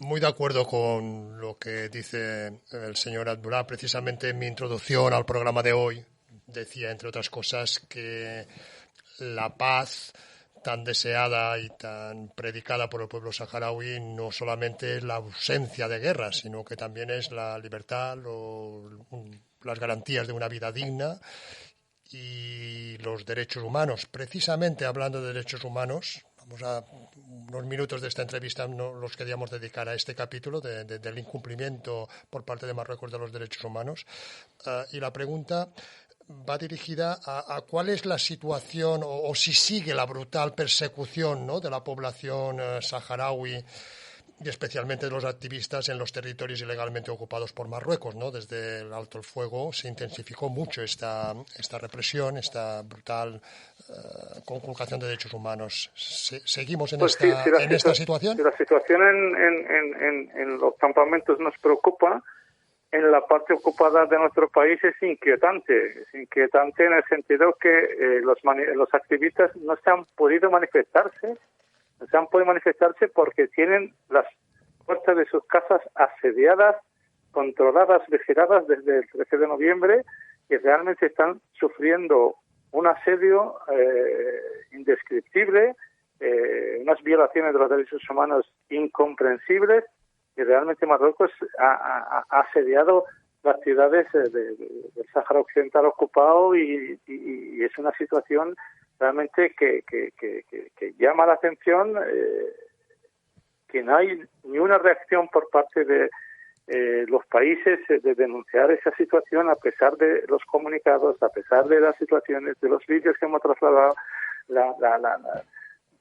Muy de acuerdo con lo que dice el señor Abdullah. Precisamente en mi introducción al programa de hoy decía, entre otras cosas, que la paz tan deseada y tan predicada por el pueblo saharaui no solamente es la ausencia de guerra, sino que también es la libertad, las garantías de una vida digna y los derechos humanos. Precisamente hablando de derechos humanos, vamos a unos minutos de esta entrevista no los queríamos dedicar a este capítulo del incumplimiento por parte de Marruecos de los derechos humanos. Y la pregunta va dirigida a cuál es la situación o si sigue la brutal persecución, ¿no?, de la población saharaui y especialmente de los activistas en los territorios ilegalmente ocupados por Marruecos, ¿no? Desde el alto el fuego se intensificó mucho esta represión, esta brutal conculcación de derechos humanos. ¿Seguimos en esta situación?
Si la situación en los campamentos nos preocupa, en la parte ocupada de nuestro país es inquietante. Es inquietante en el sentido que los activistas no se han podido manifestarse. No se han podido manifestarse porque tienen las puertas de sus casas asediadas, controladas, vigiladas desde el 13 de noviembre y realmente están sufriendo un asedio indescriptible, unas violaciones de los derechos humanos incomprensibles. Y realmente Marruecos ha asediado las ciudades del Sáhara Occidental ocupado y es una situación realmente que llama la atención, que no hay ni una reacción por parte de los países de denunciar esa situación a pesar de los comunicados, a pesar de las situaciones, de los vídeos que hemos trasladado,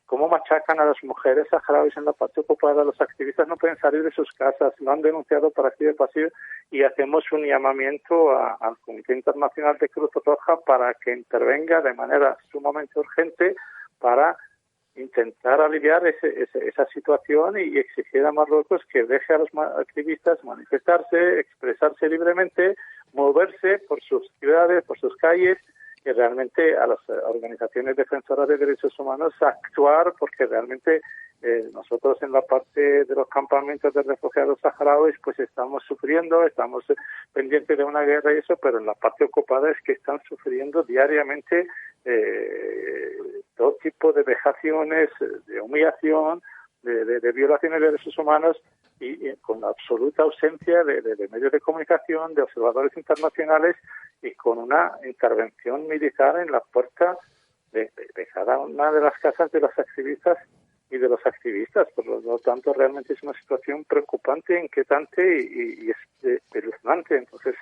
cómo machacan a las mujeres saharauis en la parte ocupada. Los activistas no pueden salir de sus casas, lo han denunciado por activo y pasivo y hacemos un llamamiento al Comité Internacional de Cruz Roja para que intervenga de manera sumamente urgente para intentar aliviar esa situación y exigir a Marruecos que deje a los activistas manifestarse, expresarse libremente, moverse por sus ciudades, por sus calles, y realmente a las organizaciones defensoras de derechos humanos actuar, porque realmente nosotros en la parte de los campamentos de refugiados saharauis pues estamos sufriendo, estamos pendientes de una guerra y eso, pero en la parte ocupada es que están sufriendo diariamente todo tipo de vejaciones, de humillación, de violaciones de derechos humanos y con la absoluta ausencia de medios de comunicación, de observadores internacionales y con una intervención militar en la puerta de cada una de las casas de los activistas y de los activistas. Por lo tanto, realmente es una situación preocupante, inquietante y espeluznante. Entonces,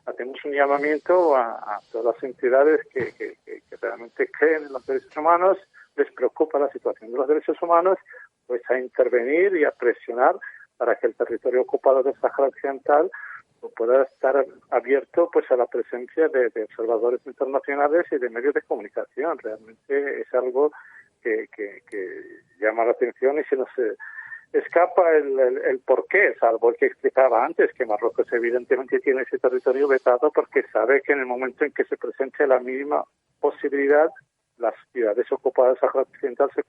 hacemos un llamamiento a todas las entidades que realmente creen en los derechos humanos, les preocupa la situación de los derechos humanos, pues a intervenir y a presionar para que el territorio ocupado del Sáhara Occidental pueda estar abierto pues a la presencia de observadores internacionales y de medios de comunicación. Realmente es algo que llama la atención y se nos escapa el porqué, salvo el que explicaba antes, que Marruecos evidentemente tiene ese territorio vetado porque sabe que en el momento en que se presente la mínima posibilidad, las ciudades ocupadas del Sáhara Occidental se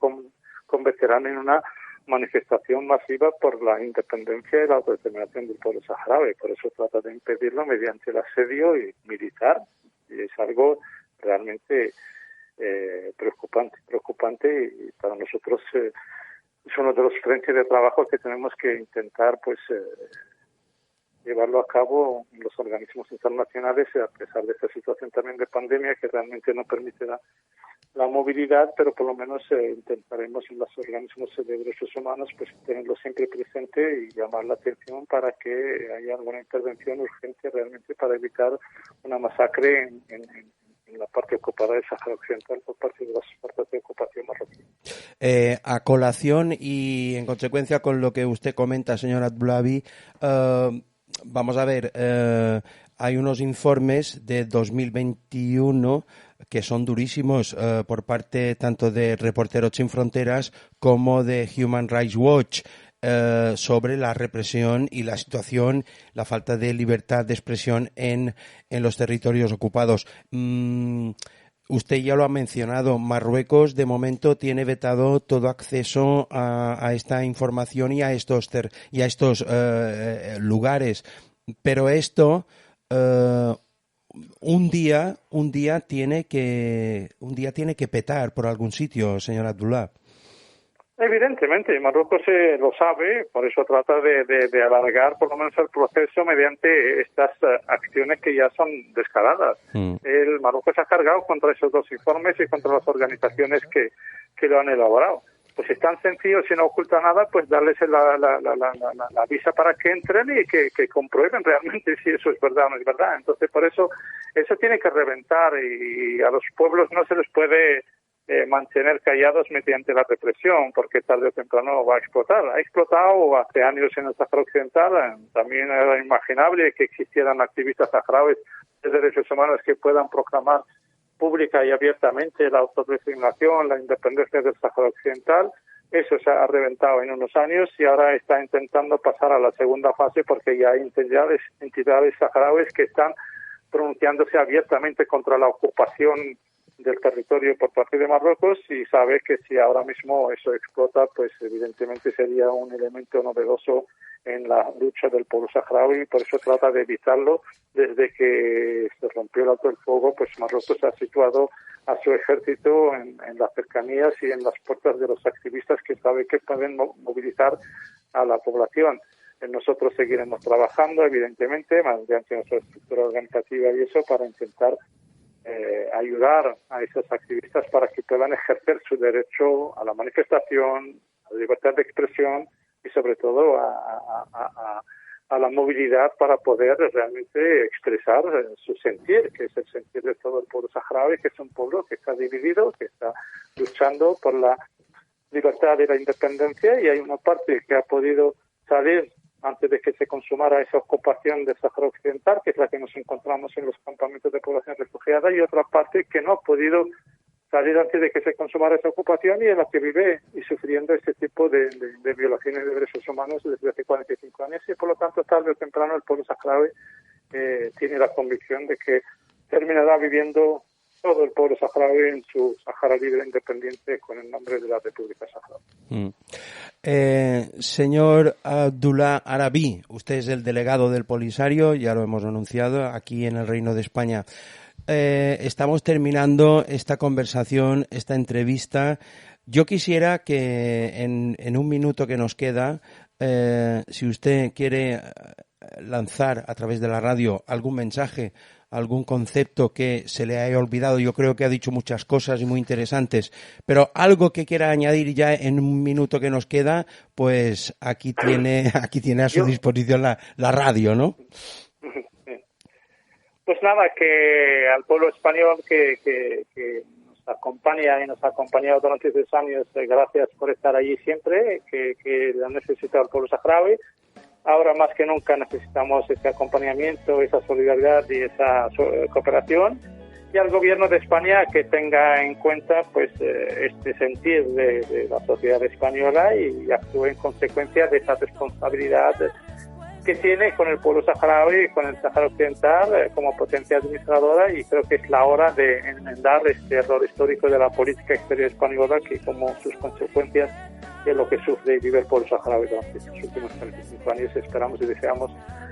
convertirán en una manifestación masiva por la independencia y la autodeterminación del pueblo saharaui. Por eso trata de impedirlo mediante el asedio militar. Y es algo realmente preocupante y para nosotros es uno de los frentes de trabajo que tenemos que intentar pues llevarlo a cabo en los organismos internacionales, a pesar de esta situación también de pandemia que realmente no permite la movilidad, pero por lo menos intentaremos en los organismos de derechos humanos pues tenerlo siempre presente y llamar la atención para que haya alguna intervención urgente realmente para evitar una masacre en la parte ocupada del Sáhara Occidental por parte de las fuerzas de ocupación marroquí.
A colación y en consecuencia con lo que usted comenta, señor Abdullabi, vamos a ver, hay unos informes de 2021 que son durísimos por parte tanto de Reporteros Sin Fronteras como de Human Rights Watch sobre la represión y la situación, la falta de libertad de expresión en los territorios ocupados. Usted ya lo ha mencionado, Marruecos de momento tiene vetado todo acceso a esta información y a estos lugares, pero esto un día tiene que petar por algún sitio, señor Abdullah.
Evidentemente, Marruecos lo sabe, por eso trata de alargar por lo menos el proceso mediante estas acciones que ya son descaradas. El Marruecos ha cargado contra esos dos informes y contra las organizaciones que lo han elaborado. Pues es tan sencillo, si no oculta nada, pues darles la visa para que entren y que comprueben realmente si eso es verdad o no es verdad. Entonces, por eso tiene que reventar y a los pueblos no se les puede mantener callados mediante la represión, porque tarde o temprano va a explotar. Ha explotado hace años en el Sáhara Occidental. También era inimaginable que existieran activistas saharauis de derechos humanos que puedan proclamar pública y abiertamente la autodeterminación, la independencia del Sáhara Occidental. Eso se ha reventado en unos años y ahora está intentando pasar a la segunda fase, porque ya hay entidades saharauis que están pronunciándose abiertamente contra la ocupación del territorio por parte de Marruecos, y sabe que si ahora mismo eso explota, pues evidentemente sería un elemento novedoso en la lucha del pueblo saharaui. Por eso trata de evitarlo. Desde que se rompió el alto el fuego, pues Marruecos ha situado a su ejército en las cercanías y en las puertas de los activistas que sabe que pueden movilizar a la población. Nosotros seguiremos trabajando, evidentemente, mediante nuestra estructura organizativa y eso, para intentar ayudar a esos activistas para que puedan ejercer su derecho a la manifestación, a la libertad de expresión y sobre todo a la movilidad para poder realmente expresar su sentir, que es el sentir de todo el pueblo saharaui, que es un pueblo que está dividido, que está luchando por la libertad y la independencia, y hay una parte que ha podido salir antes de que se consumara esa ocupación del Sáhara Occidental, que es la que nos encontramos en los campamentos de población refugiada, y otra parte que no ha podido salir antes de que se consumara esa ocupación y en la que vive y sufriendo este tipo de violaciones de derechos humanos desde hace 45 años, y por lo tanto tarde o temprano el pueblo saharaui tiene la convicción de que terminará viviendo todo el pueblo saharaui en su Sahara libre independiente con el nombre de la República Saharaui.
Señor Abdullah Arabi, usted es el delegado del Polisario, ya lo hemos anunciado aquí en el Reino de España. Estamos terminando esta conversación, esta entrevista. Yo quisiera que en un minuto que nos queda, si usted quiere lanzar a través de la radio algún mensaje, algún concepto que se le haya olvidado. Yo creo que ha dicho muchas cosas y muy interesantes, pero algo que quiera añadir ya en un minuto que nos queda, pues aquí tiene a su disposición la radio, ¿no?
Pues nada, que al pueblo español que nos acompaña y nos ha acompañado durante 3 años, gracias por estar allí siempre, que lo necesita el pueblo saharaui. Ahora más que nunca necesitamos ese acompañamiento, esa solidaridad y esa cooperación. Y al gobierno de España que tenga en cuenta pues este sentir de la sociedad española y actúe en consecuencia de esa responsabilidad que tiene con el pueblo saharaui y con el Sáhara Occidental como potencia administradora, y creo que es la hora de enmendar este error histórico de la política exterior española, que como sus consecuencias de lo que sufre y vive el pueblo saharaui durante estos últimos 35 años. Esperamos y deseamos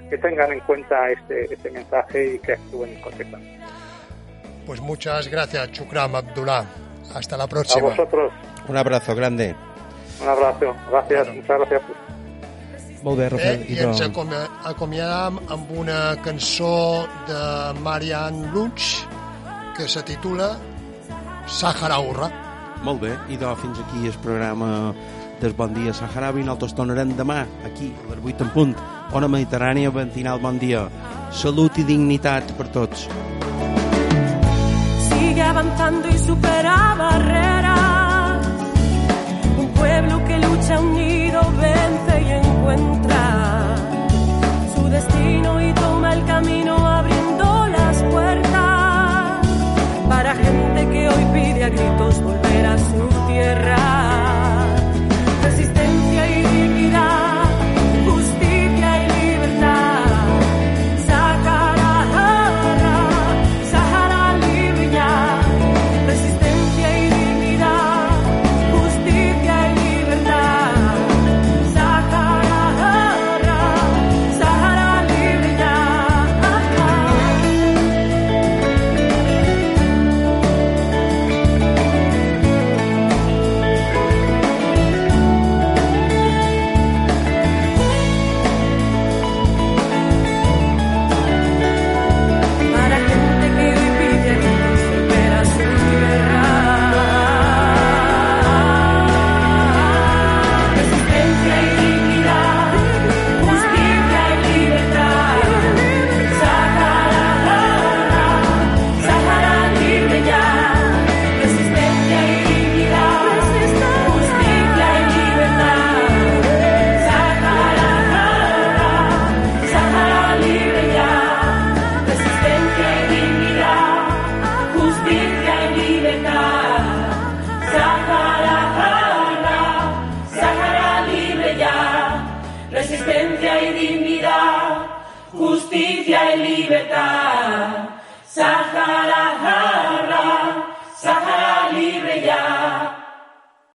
que tengan en cuenta este mensaje y que actúen en consecuencia.
Pues muchas gracias, Chukram Abdullah. Hasta la próxima.
A vosotros.
Un abrazo grande.
Un abrazo. Gracias. Bueno. Muchas gracias.
Molt bé, Rafael.
I ens acomiadam amb una cançó de Marianne Lunch que se titula Saharaurra.
Molt bé, i fins aquí el programa del Bon Dia Saharaui. Nosaltres tornarem demà aquí a les 8 en punt. Ona Mediterrània, matinal bon dia. Salut i dignitat per tots.
Sigue avanzando y supera barreras. Un pueblo que lucha unido, vence y encuentra su destino y toma el camino abriendo las puertas para gente que hoy pide a gritos volver a su tierra. Resistencia y dignidad, justicia y libertad. Sahara libre ya. Resistencia y dignidad, justicia y libertad. Sahara libre ya. justicia y libertad. Sahara, Sahara libre ya.